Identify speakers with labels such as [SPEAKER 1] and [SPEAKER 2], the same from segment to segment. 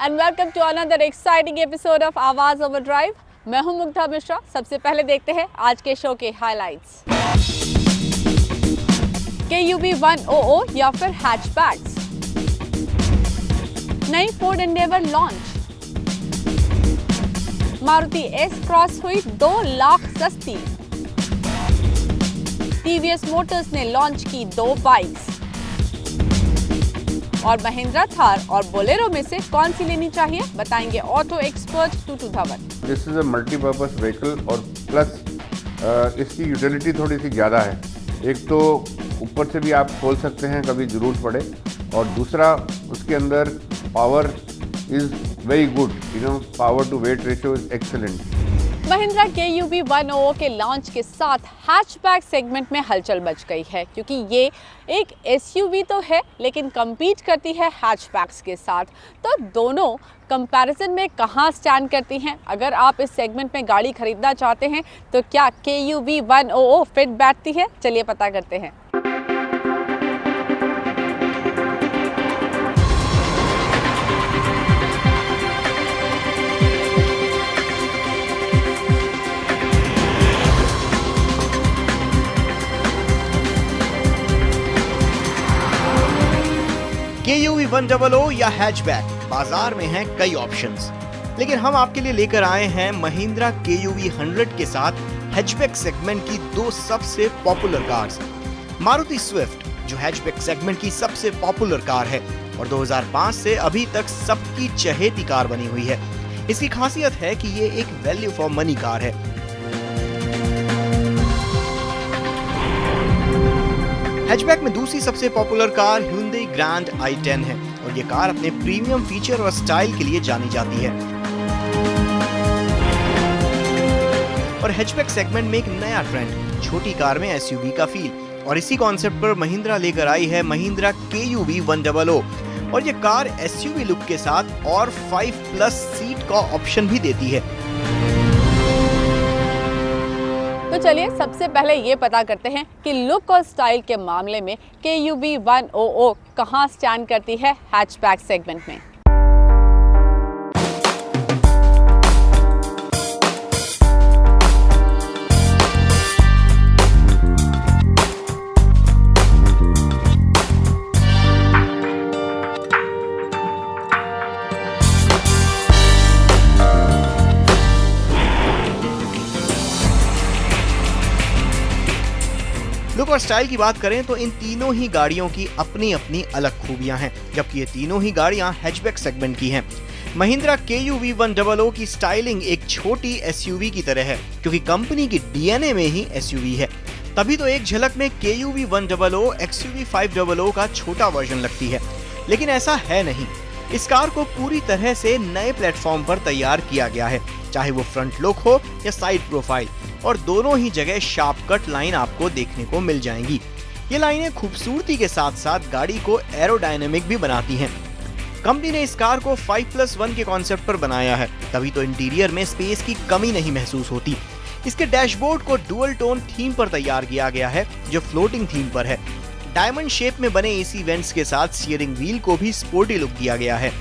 [SPEAKER 1] And welcome to another exciting episode of Awaaz overdrive. मैं हूं मुग्धा मिश्रा। सबसे पहले देखते हैं आज के शो के हाइलाइट्स। KUV 100 या फिर हैचबैक्स, नई Ford Endeavour launch, Maruti S cross हुई 2 लाख सस्ती, TVS मोटर्स ने लॉन्च की 2 बाइक्स, और महिंद्रा थार और बोलेरो में से कौन सी लेनी चाहिए बताएंगे auto expert Tutu Dhawan.
[SPEAKER 2] This is a multipurpose vehicle और प्लस इसकी यूटिलिटी थोड़ी सी ज़्यादा है। एक तो ऊपर से भी आप खोल सकते हैं कभी ज़रूरत पड़े, और दूसरा उसके अंदर power is very good, power to weight ratio is excellent.
[SPEAKER 1] Mahindra KUV 100 के लॉन्च के साथ हैचबैक सेगमेंट में हलचल मच गई है, क्योंकि ये एक SUV तो है लेकिन कम्पीट करती है हैचबैक्स के साथ। तो दोनों कंपैरिजन में कहाँ स्टैंड करती हैं? अगर आप इस सेगमेंट में गाड़ी खरीदना चाहते हैं तो क्या KUV 100 फिट बैठती है? चलिए पता करते हैं।
[SPEAKER 3] KUV 100 या हैचबैक, बाजार में हैं कई ऑप्शंस, लेकिन हम आपके लिए लेकर आए हैं महिंद्रा KUV 100 के साथ हैचबैक सेगमेंट की 2 सबसे पॉपुलर कार्स। मारुति स्विफ्ट जो हैचबैक सेगमेंट की सबसे पॉपुलर कार है और 2005 से अभी तक सबकी चहेती कार बनी हुई है। इसकी खासियत है कि ये एक वैल्यू फॉर मनी कार है। हैचबैक में दूसरी सबसे popular car Hyundai Grand i10 है और ये कार अपने प्रीमियम फीचर और स्टाइल के लिए जानी जाती है। और हैचबैक सेगमेंट में एक नया ट्रेंड, छोटी कार में SUV का फील, और इसी कॉन्सेप्ट पर महिंद्रा लेकर आई है महिंद्रा KUV 100, और ये कार SUV लुक के साथ और 5+ सीट का ऑप्शन भी देती है।
[SPEAKER 1] तो चलिए सबसे पहले ये पता करते हैं कि लुक और स्टाइल के मामले में KUV 100 कहां स्टैंड करती है हैचबैक सेगमेंट में।
[SPEAKER 3] लुक और स्टाइल की बात करें तो इन तीनों ही गाड़ियों की अपनी अपनी अलग खूबियां हैं, जबकि ये तीनों ही गाड़ियां हैचबैक सेगमेंट की हैं। महिंद्रा KUV 100 की स्टाइलिंग एक छोटी SUV की तरह है, क्योंकि कंपनी की DNA में ही SUV है। तभी तो एक झलक में KUV 100 XUV 500 का छोटा वर्जन लगती है, लेकिन ऐसा है नहीं। इस कार को पूरी तरह से नए प्लेटफॉर्म पर तैयार किया गया है, चाहे वो फ्रंट लुक हो या साइड प्रोफाइल, और दोनों ही जगह शार्प कट लाइन आपको देखने को मिल जाएंगी। ये लाइनें खूबसूरती के साथ साथ गाड़ी को एरोडायनेमिक भी बनाती हैं। कंपनी ने इस कार को 5+1 के कॉन्सेप्ट पर बनाया है, तभी तो इंटीरियर में स्पेस की कमी नहीं महसूस होती। इसके डैशबोर्ड को डुअल टोन थीम पर तैयार किया गया है, जो फ्लोटिंग थीम पर है। डायमंड शेप में बने AC वेंट्स के साथ स्टीयरिंग व्हील को भी स्पोर्टी लुक दिया गया है।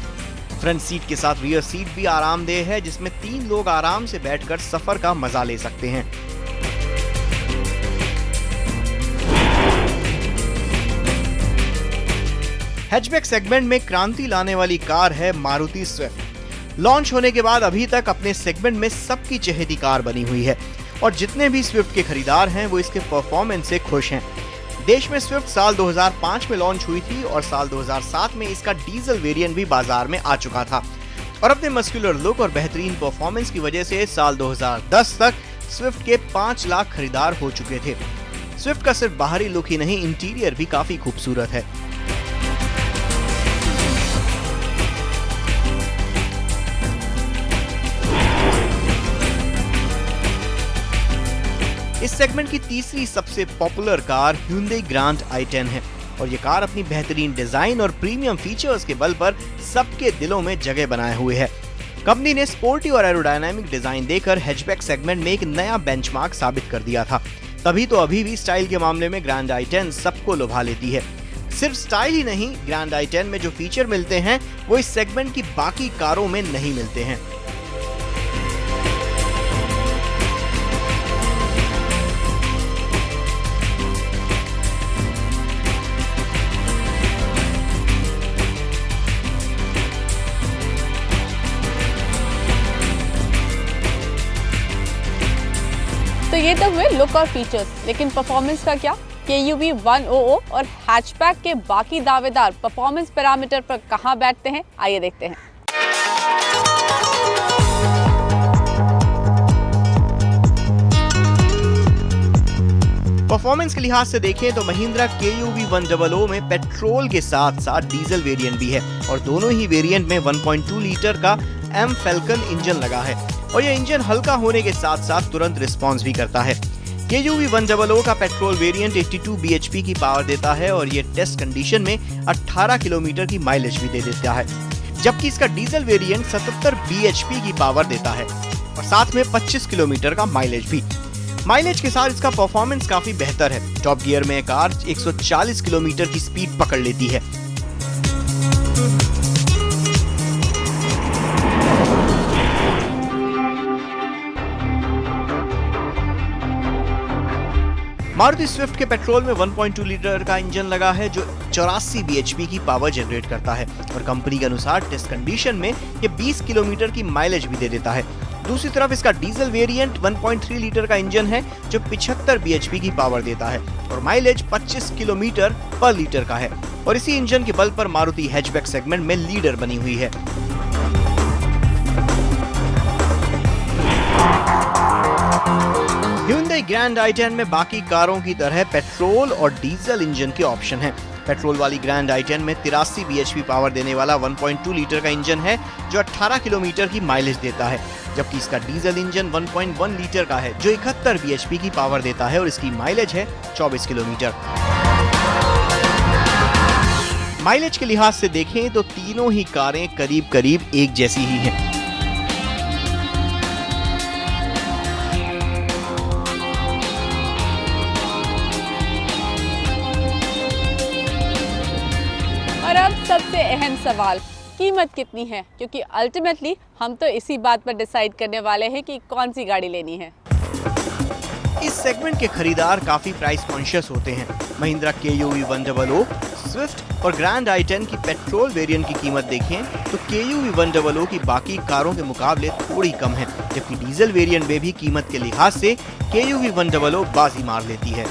[SPEAKER 3] फ्रंट सीट के साथ रियर सीट भी आरामदेह है, जिसमें 3 लोग आराम से बैठकर सफर का मजा ले सकते हैं। हैचबैक सेगमेंट में क्रांति लाने वाली कार है मारुति स्विफ्ट। लॉन्च होने के बाद अभी तक अपने सेगमेंट में सबकी चहेती कार बनी हुई है, और जितने भी स्विफ्ट के खरीदार हैं वो इसके परफॉर्मेंस से खुश हैं। देश में स्विफ्ट साल 2005 में लॉन्च हुई थी और साल 2007 में इसका डीजल वेरिएंट भी बाजार में आ चुका था, और अपने मस्कुलर लुक और बेहतरीन परफॉर्मेंस की वजह से साल 2010 तक स्विफ्ट के 5 लाख खरीदार हो चुके थे। स्विफ्ट का सिर्फ बाहरी लुक ही नहीं, इंटीरियर भी काफी खूबसूरत है। इस सेगमेंट की तीसरी सबसे popular car Hyundai Grand i10 है, और ये कार अपनी बेहतरीन डिजाइन और प्रीमियम फीचर्स के बल पर सबके दिलों में जगह बनाए हुए है। कंपनी ने स्पोर्टी और एरोडायनामिक डिजाइन देकर हैचबैक सेगमेंट में एक नया बेंचमार्क साबित कर दिया था। तभी तो अभी भी स्टाइल के मामले में ग्रैंड i10 सबको लुभा लेती है। सिर्फ स्टाइल ही नहीं, ग्रैंड i10 में जो फीचर मिलते हैं वो इस सेगमेंट की बाकी कारों में नहीं मिलते हैं।
[SPEAKER 1] तो ये तो हुए लुक और फीचर्स, लेकिन परफॉर्मेंस का क्या? KUV 100 और हैचबैक के बाकी दावेदार परफॉर्मेंस पैरामीटर पर कहां बैठते हैं, आइए देखते हैं।
[SPEAKER 3] परफॉर्मेंस के लिहाज से देखें तो महिंद्रा KUV 100 में पेट्रोल के साथ साथ डीजल वेरिएंट भी है और दोनों ही वेरिएंट में 1.2 लीटर का M Falcon इंजन लगा है और यह इंजन हल्का होने के साथ साथ तुरंत रिस्पॉन्स भी करता है। KUV 100 का पेट्रोल वेरिएंट 82 bhp की पावर देता है और ये टेस्ट कंडीशन में 18 किलोमीटर की माइलेज भी दे देता है, जबकि इसका डीजल वेरिएंट 77 bhp की पावर देता है और साथ में 25 किलोमीटर का माइलेज भी। माइलेज के साथ इसका परफॉर्मेंस काफी बेहतर है। टॉप गियर में कार 140 किलोमीटर की स्पीड पकड़ लेती है। मारुति स्विफ्ट के पेट्रोल में 1.2 लीटर का इंजन लगा है जो 84 bhp की पावर जनरेट करता है और कंपनी के अनुसार टेस्ट कंडीशन में ये 20 किलोमीटर की माइलेज भी दे देता है। दूसरी तरफ इसका डीजल वेरिएंट 1.3 लीटर का इंजन है जो 75 bhp की पावर देता है और माइलेज 25 किलोमीटर पर लीटर का है और इसी इंजन के बल पर मारुति हैचबैक सेगमेंट में लीडर बनी हुई है। Hyundai ग्रैंड i10 में बाकी कारों की तरह पेट्रोल और डीजल इंजन के ऑप्शन हैं। पेट्रोल वाली ग्रैंड i10 में 83 bhp पावर देने वाला 1.2 लीटर का इंजन है जो 18 किलोमीटर की माइलेज देता है, जबकि इसका डीजल इंजन 1.1 लीटर का है जो 71 bhp की पावर देता है और इसकी माइलेज है 24 किलोमीटर। माइलेज के लिहाज से देखें तो तीनों ही कारें करीब करीब एक जैसी ही हैं।
[SPEAKER 1] और अब सबसे अहम सवाल, कीमत कितनी है? क्योंकि अल्टीमेटली हम तो इसी बात पर डिसाइड करने वाले हैं कि कौन सी गाड़ी लेनी है।
[SPEAKER 3] इस सेगमेंट के खरीदार काफी प्राइस कॉन्शियस होते हैं। महिंद्रा KUV 100, स्विफ्ट और ग्रैंड i10 की पेट्रोल वेरिएंट की कीमत देखें तो KUV 100 की बाकी कारों के मुकाबले थोड़ी कम है, जबकि डीजल वेरिएंट में भी कीमत के लिहाज से KUV 100 बाजी मार लेती है।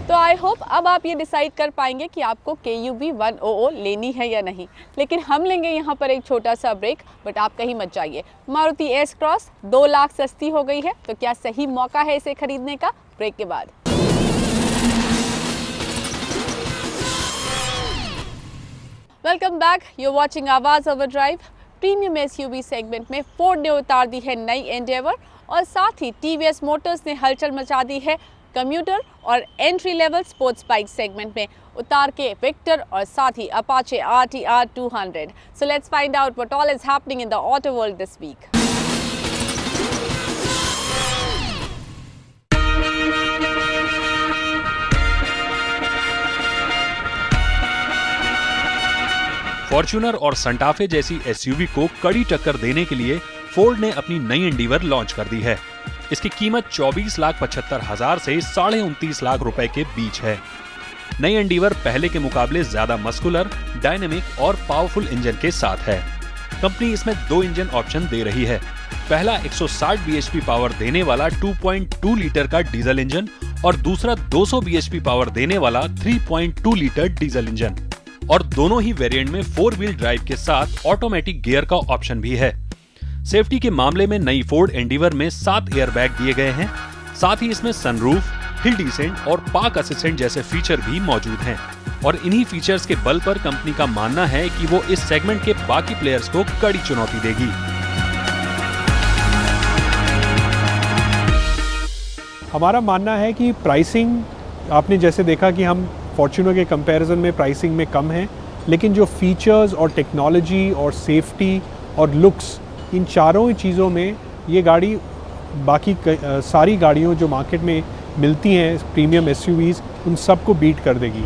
[SPEAKER 1] तो आई होप अब आप ये डिसाइड कर पाएंगे कि आपको KUV 100 लेनी है या नहीं। लेकिन हम लेंगे यहाँ पर एक छोटा सा ब्रेक, बट आप कहीं मत जाइए। मारुति एस क्रॉस 2 लाख सस्ती हो गई है, तो क्या सही मौका है इसे खरीदने का? ब्रेक के बाद। Welcome back, you are watching Awaaz overdrive. Premium SUV segment में फोर्ड ने उतार दी है नई एंडेवर और साथ ही TVS मोटर्स ने हलचल मचा दी है कम्यूटर और entry level sports bike segment में उतार के विक्टर और साथ ही Apache RTR 200। So let's find out what all is happening in the auto world this week.
[SPEAKER 4] Fortuner और संटाफे जैसी SUV को कड़ी टक्कर देने के लिए फोर्ड ने अपनी नई एंडीवर लॉन्च कर दी है। इसकी कीमत 24,75,000 से 29.5 लाख रुपए के बीच है। नई एंडीवर पहले के मुकाबले ज्यादा मस्कुलर, डायनेमिक और पावरफुल इंजन के साथ है। कंपनी इसमें 2 इंजन ऑप्शन दे रही है। पहला 160 bhp पावर देने वाला 2.2 लीटर का डीजल इंजन और दूसरा 200 bhp पावर देने वाला 3.2 लीटर डीजल इंजन, और दोनों ही वेरिएंट में 4 व्हील ड्राइव के साथ ऑटोमेटिक गियर का ऑप्शन भी है। सेफ्टी के मामले में नई फोर्ड एंडीवर में 7 एयरबैग दिए गए हैं। साथ ही इसमें सनरूफ, हिल डिसेंट और पार्क असिस्टेंट जैसे फीचर भी मौजूद हैं। और इन्हीं फीचर्स के बल पर कंपनी का मानना है कि वो इस सेगमेंट के बाकी प्लेयर्स को कड़ी चुनौती देगी।
[SPEAKER 5] हमारा मानना है कि प्राइसिंग, आपने जैसे देखा कि हम फॉर्च्यूनर के कंपैरिजन में प्राइसिंग में कम है, लेकिन जो फीचर्स और टेक्नोलॉजी और सेफ्टी और लुक्स, इन चारों ही चीज़ों में ये गाड़ी बाकी सारी गाड़ियों जो मार्केट में मिलती हैं प्रीमियम एसयूवीज़ उन सबको बीट कर देगी।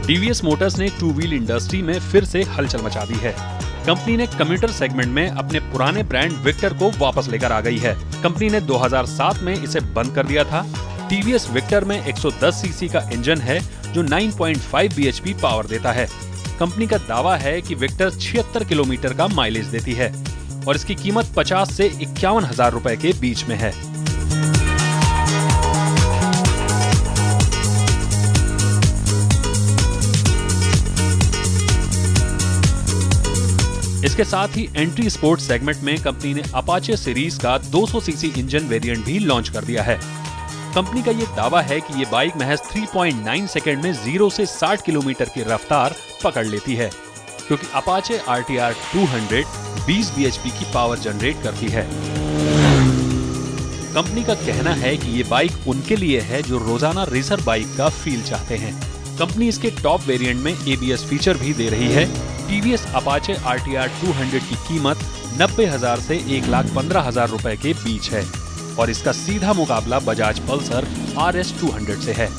[SPEAKER 4] टीवीएस मोटर्स ने टू व्हील इंडस्ट्री में फिर से हलचल मचा दी है। कंपनी ने कम्यूटर सेगमेंट में अपने पुराने ब्रांड विक्टर को वापस लेकर आ गई है। कंपनी ने 2007 में इसे बंद कर दिया था। टीवीएस विक्टर में 110 सीसी का इंजन है जो 9.5 बीएचपी पावर देता है। कंपनी का दावा है कि विक्टर 76 किलोमीटर का माइलेज देती है और इसकी कीमत 50 से 51 हजार रुपए के बीच में है। इसके साथ ही एंट्री स्पोर्ट सेगमेंट में कंपनी ने अपाचे सीरीज का 200 सीसी इंजन वेरिएंट भी लॉन्च कर दिया है। कंपनी का ये दावा है कि ये बाइक महज 3.9 सेकंड में 0 से 60 किलोमीटर की रफ्तार पकड़ लेती है, क्योंकि अपाचे RTR 200 20 बीएचपी की पावर जनरेट करती है। कंपनी का कहना है कि ये बाइक उनके लिए है जो रोजाना रेसर बाइक का फील चाहते हैं। कंपनी इसके टॉप वेरिएंट में ABS फीचर भी दे रही है। टीवीएस अपाचे RTR 200 की कीमत 90,000 से 1,15,000 रुपए के बीच है और इसका सीधा मुकाबला बजाज पल्सर RS 200 से है।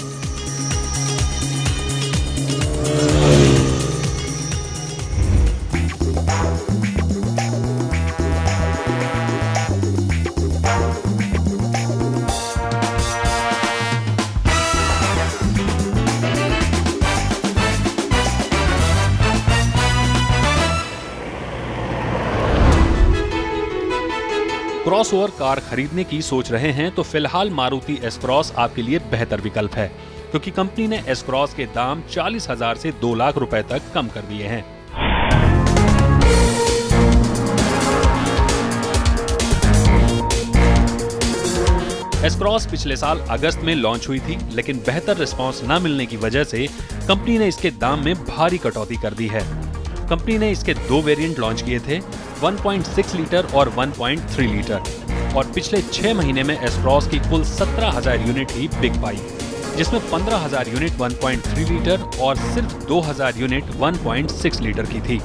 [SPEAKER 4] क्रॉसओवर कार खरीदने की सोच रहे हैं तो फिलहाल मारुति एस क्रॉस आपके लिए बेहतर विकल्प है, क्योंकि कंपनी ने एस क्रॉस के दाम 40,000 से 2 लाख रुपए तक कम कर दिए हैं। एस क्रॉस पिछले साल अगस्त में लॉन्च हुई थी, लेकिन बेहतर रिस्पांस न मिलने की वजह से कंपनी ने इसके दाम में भारी कटौती कर दी है। कंपनी ने इसके 2 वेरिएंट लॉन्च किए थे, 1.6 लीटर और 1.3 लीटर, और पिछले 6 महीने में एस क्रॉस की कुल 17,000 यूनिट ही बिक पाई, जिसमें 15,000 यूनिट 1.3 लीटर और सिर्फ 2,000 यूनिट 1.6 लीटर की थी।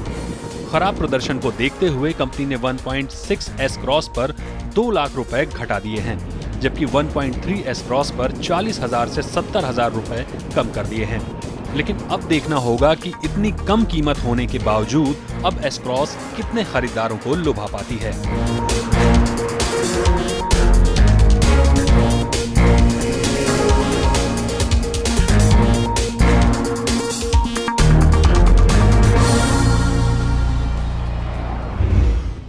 [SPEAKER 4] खराब प्रदर्शन को देखते हुए कंपनी ने 1.6 एस क्रॉस पर 2 लाख रुपए घटा दिए हैं, जबकि 1.3 एस क्रॉस पर 40,000 से 70,000 रुपए कम कर दिए हैं। लेकिन अब देखना होगा कि इतनी कम कीमत होने के बावजूद अब एस क्रॉस कितने खरीदारों को लुभा पाती है।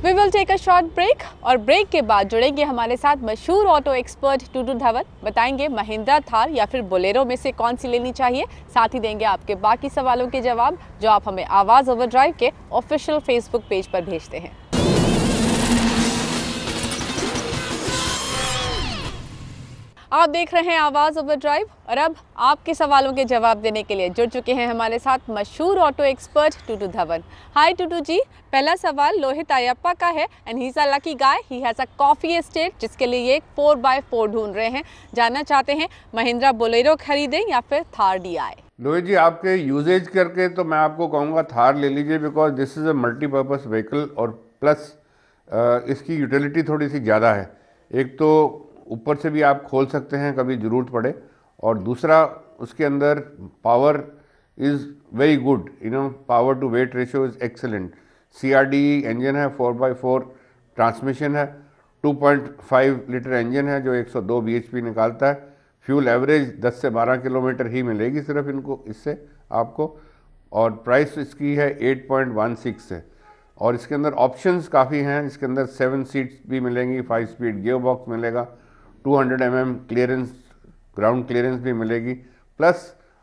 [SPEAKER 1] We will take a short break और ब्रेक के बाद जुड़ेंगे हमारे साथ मशहूर ऑटो एक्सपर्ट टूटू धवन। बताएंगे महिंद्रा थार या फिर बोलेरो में से कौन सी लेनी चाहिए। साथ ही देंगे आपके बाकी सवालों के जवाब जो आप हमें आवाज़ ओवर ड्राइव के ऑफिशियल फेसबुक पेज पर भेजते हैं। आप देख रहे हैं आवाज़ ओवर ड्राइव और अब आपके सवालों के जवाब देने के लिए जुड़ चुके हैं हमारे साथ मशहूर ऑटो एक्सपर्ट टूटू धवन। हाय टूटू जी, पहला सवाल लोहित अयप्पा का है and he is a lucky guy. He has a coffee estate जिसके लिए ये 4x4 ढूंढ रहे हैं। जानना चाहते हैं महिंद्रा बोलेरो खरीदें या फिर थार DI।
[SPEAKER 2] लोहित जी, आपके यूजेज करके तो मैं आपको कहूँगा थार ले लीजिए, because this is a multipurpose vehicle और प्लस इसकी यूटिलिटी थोड़ी सी ज़्यादा है। एक तो ऊपर से भी आप खोल सकते हैं कभी ज़रूरत पड़े, और दूसरा उसके अंदर power is very good, power to weight ratio is excellent. CRDE engine है, 4x4 ट्रांसमिशन है, 2.5 लीटर इंजन है जो 102 bhp निकालता है। फ्यूल एवरेज 10 से 12 किलोमीटर ही मिलेगी सिर्फ इनको इससे आपको, और प्राइस इसकी है 8.16 है। और इसके अंदर ऑप्शंस काफ़ी हैं। इसके अंदर 7 सीट्स भी मिलेंगी, 5 स्पीड गियर बॉक्स मिलेगा, 200 mm क्लियरेंस, ग्राउंड क्लियरेंस भी मिलेगी, प्लस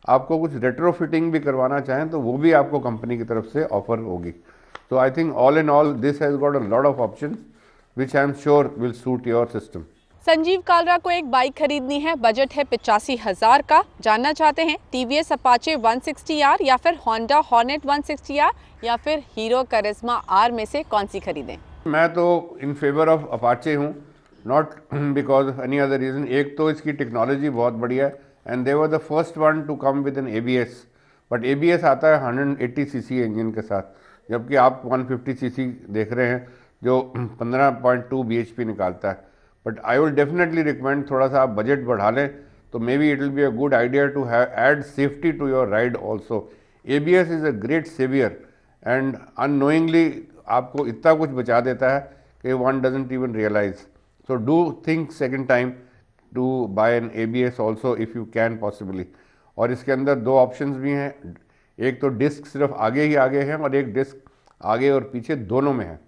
[SPEAKER 2] आपको कुछ रेट्रोफिटिंग भी करवाना चाहें तो वो भी आपको कंपनी की तरफ से ऑफर होगी। So I think all in all this has got a lot of options which I am sure will suit your system.
[SPEAKER 1] Sanjeev Kalra को एक बाइक खरीदनी है, बजट है 85,000 का। जानना चाहते हैं TVS अपाचे 160R या फिर होंडा हॉर्नेट 160R या फिर हीरो करिश्मा R में से कौन सी खरीदें।
[SPEAKER 2] मैं तो इन फेवर ऑफ अपाचे हूँ, not because any other reason. एक तो इसकी टेक्नोलॉजी बहुत बढ़िया है and they were the first one to come with an ABS, but ABS आता है 180 cc इंजन के साथ। जबकि आप 150 सीसी देख रहे हैं जो 15.2 bhp निकालता है। But I will definitely recommend थोड़ा सा आप बजट बढ़ा लें तो maybe it will be a good idea to add safety to your ride also. ABS is a great saviour and annoyingly आपको इतना कुछ बचा देता है कि one doesn't even realise. So do think second time to buy an ABS also if you can possibly. और इसके अंदर दो ऑप्शंस भी हैं, एक तो डिस्क सिर्फ आगे ही आगे है और एक डिस्क आगे और पीछे दोनों में है।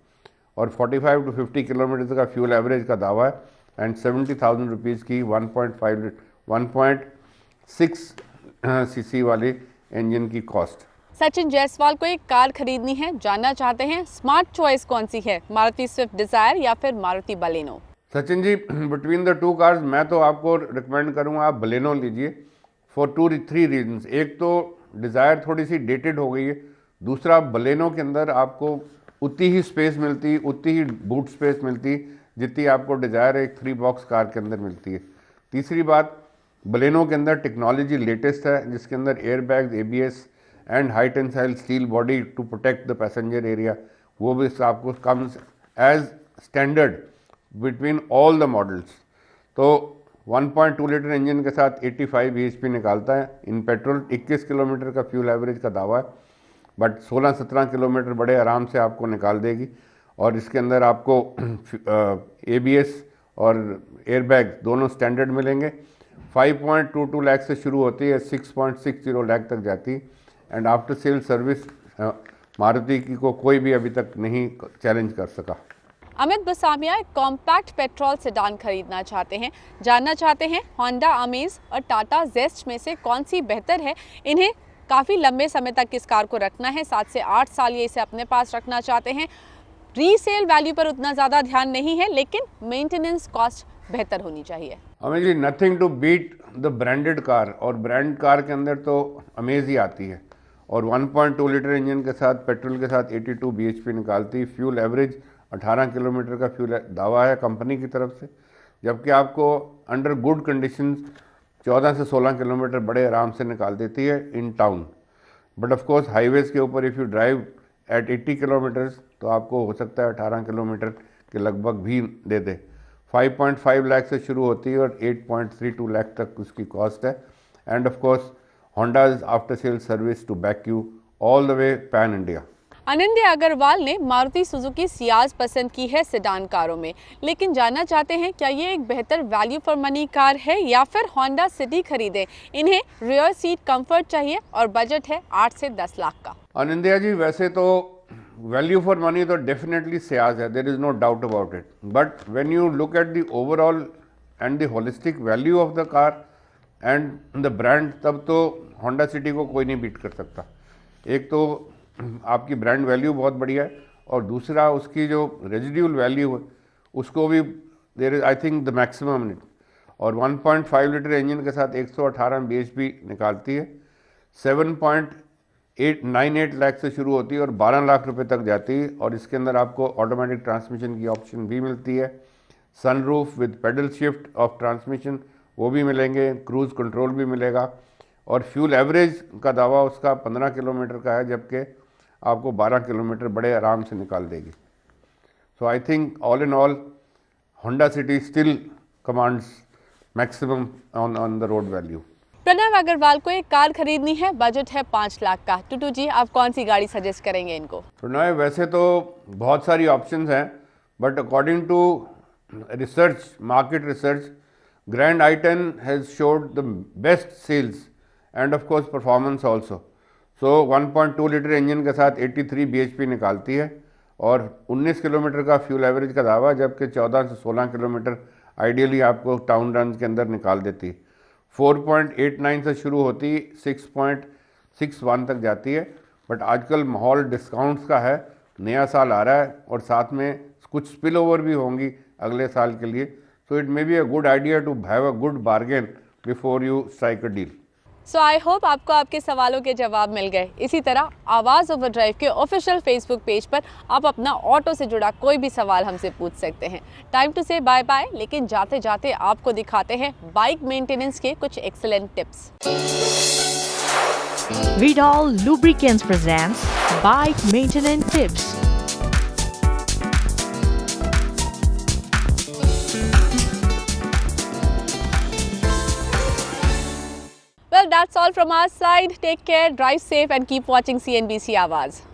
[SPEAKER 2] और 45 to 50 किलोमीटर का फ्यूल एवरेज का दावा है एंड 70,000 रुपीज़ की 1.6 सीसी वाली इंजन की कॉस्ट।
[SPEAKER 1] सचिन जायसवाल को एक कार खरीदनी है, जानना चाहते हैं स्मार्ट चॉइस कौन सी है, मारुति स्विफ्ट डिजायर या फिर Maruti Baleno.
[SPEAKER 2] Sachin ji, between the two cars मैं तो आपको रिकमेंड करूँगा आप बलेनो लीजिए फॉर 2-3 रीजंस। एक तो डिज़ायर थोड़ी सी डेटेड हो गई है, दूसरा बलेनो के अंदर आपको उतनी ही स्पेस मिलती, उतनी ही बूट स्पेस मिलती जितनी आपको डिज़ायर एक 3 बॉक्स कार के अंदर मिलती है। तीसरी बात, बलेनो के अंदर टेक्नोलॉजी लेटेस्ट है जिसके अंदर air bags, ABS and high tensile steel body to protect the passenger area, वो भी आपको comes as standard between all the models. तो 1.2 लीटर इंजन के साथ 85 bhp निकालता है इन पेट्रोल। 21 किलोमीटर का फ्यूल एवरेज का दावा है, बट 16-17 किलोमीटर बड़े आराम से आपको निकाल देगी। और इसके अंदर आपको ABS और एयरबैग दोनों स्टैंडर्ड मिलेंगे। 5.22 लाख से शुरू होती है, 6.60 लाख तक जाती है and after sale service Maruti की को कोई भी अभी तक नहीं चैलेंज कर सका।
[SPEAKER 1] अमित बसामिया एक कॉम्पैक्ट पेट्रोल सेडान खरीदना चाहते हैं, जानना चाहते हैं होंडा अमेज और टाटा जेस्ट में से कौन सी बेहतर है। इन्हें काफ़ी लंबे समय तक इस कार को रखना है, 7 से 8 साल ये इसे अपने पास रखना चाहते हैं। रीसेल वैल्यू पर उतना ज़्यादा ध्यान नहीं है, लेकिन मेंटेनेंस कॉस्ट बेहतर होनी चाहिए।
[SPEAKER 2] Amaze ji, nothing to beat the branded car, और ब्रांड कार के अंदर तो अमेज ही आती है और 1.2 लीटर इंजन के साथ पेट्रोल के साथ 82 bhp निकालती है। फ्यूल एवरेज 18 किलोमीटर का फ्यूल दावा है कंपनी की तरफ से, जबकि आपको अंडर गुड कंडीशंस 14 से 16 किलोमीटर बड़े आराम से निकाल देती है in town. But of course highways के ऊपर if you drive eight 80 kilometres तो आपको हो सकता है 18 किलोमीटर के लगभग भी दे दे। 5.5 लाख से शुरू होती है और 8.32 लाख तक उसकी कॉस्ट है। And of course Honda's after sale service to back you all the way pan India.
[SPEAKER 1] Anindya Agarwal ने मारुति सुजुकी सियाज पसंद की है सेडान कारों में, लेकिन जानना चाहते हैं क्या ये एक बेहतर वैल्यू फॉर मनी कार है या फिर होंडा सिटी खरीदें। इन्हें रियर सीट कंफर्ट चाहिए और बजट है 8 से 10 लाख का।
[SPEAKER 2] अनिंद्या जी, वैसे तो वैल्यू फॉर मनी तो डेफिनेटली सियाज है, there is no doubt about it. But when you look at the overall and the holistic value of the car and the brand, तब तो होंडा सिटी को कोई नहीं बीट कर सकता। एक तो आपकी ब्रांड वैल्यू बहुत बढ़िया है और दूसरा उसकी जो रेजिड्यूल वैल्यू है उसको भी there is I think the maximum it. और 1.5 लीटर इंजन के साथ 118 bhp निकालती है। 7.98 लाख से शुरू होती है और 12 लाख रुपए तक जाती है। और इसके अंदर आपको ऑटोमेटिक ट्रांसमिशन की ऑप्शन भी मिलती है, sunroof with pedal shift of transmission वो भी मिलेंगे, क्रूज कंट्रोल भी मिलेगा। और फ्यूल एवरेज का दावा उसका 15 किलोमीटर का है, जबकि आपको 12 किलोमीटर बड़े आराम से निकाल देगी। So I think all in all Honda City still commands maximum on the road value.
[SPEAKER 1] Pranav Agarwal को एक कार खरीदनी है, बजट है 5 लाख का। टूटू जी, आप कौन सी गाड़ी सजेस्ट करेंगे इनको?
[SPEAKER 2] प्रणव, वैसे तो बहुत सारी ऑप्शंस हैं, but according to research, market research, grand i10 has showed the best sales and of course performance also. So 1.2 litre engine के साथ 83 bhp निकालती है और 19 किलोमीटर का फ्यूल एवरेज का दावा, जबकि 14 से 16 किलोमीटर आइडियली आपको टाउन रन के अंदर निकाल देती है। 4.89 से शुरू होती, 6.61 तक जाती है। बट आजकल माहौल डिस्काउंट्स का है, नया साल आ रहा है और साथ में कुछ स्पिल ओवर भी होंगी अगले साल के लिए। So it may be a good idea to have a good bargain before you strike a deal.
[SPEAKER 1] So I hope आपको आपके सवालों के जवाब मिल गए। इसी तरह आवाज़ ओवर ड्राइव के ऑफिशियल फेसबुक पेज पर आप अपना ऑटो से जुड़ा कोई भी सवाल हमसे पूछ सकते हैं। टाइम टू से बाय बाय, लेकिन जाते जाते आपको दिखाते हैं बाइक मेंटेनेंस के कुछ excellent tips.
[SPEAKER 6] Vidal Lubricants presents bike maintenance tips.
[SPEAKER 1] Well, that's all from our side. Take care, drive safe and keep watching CNBC Awaaz.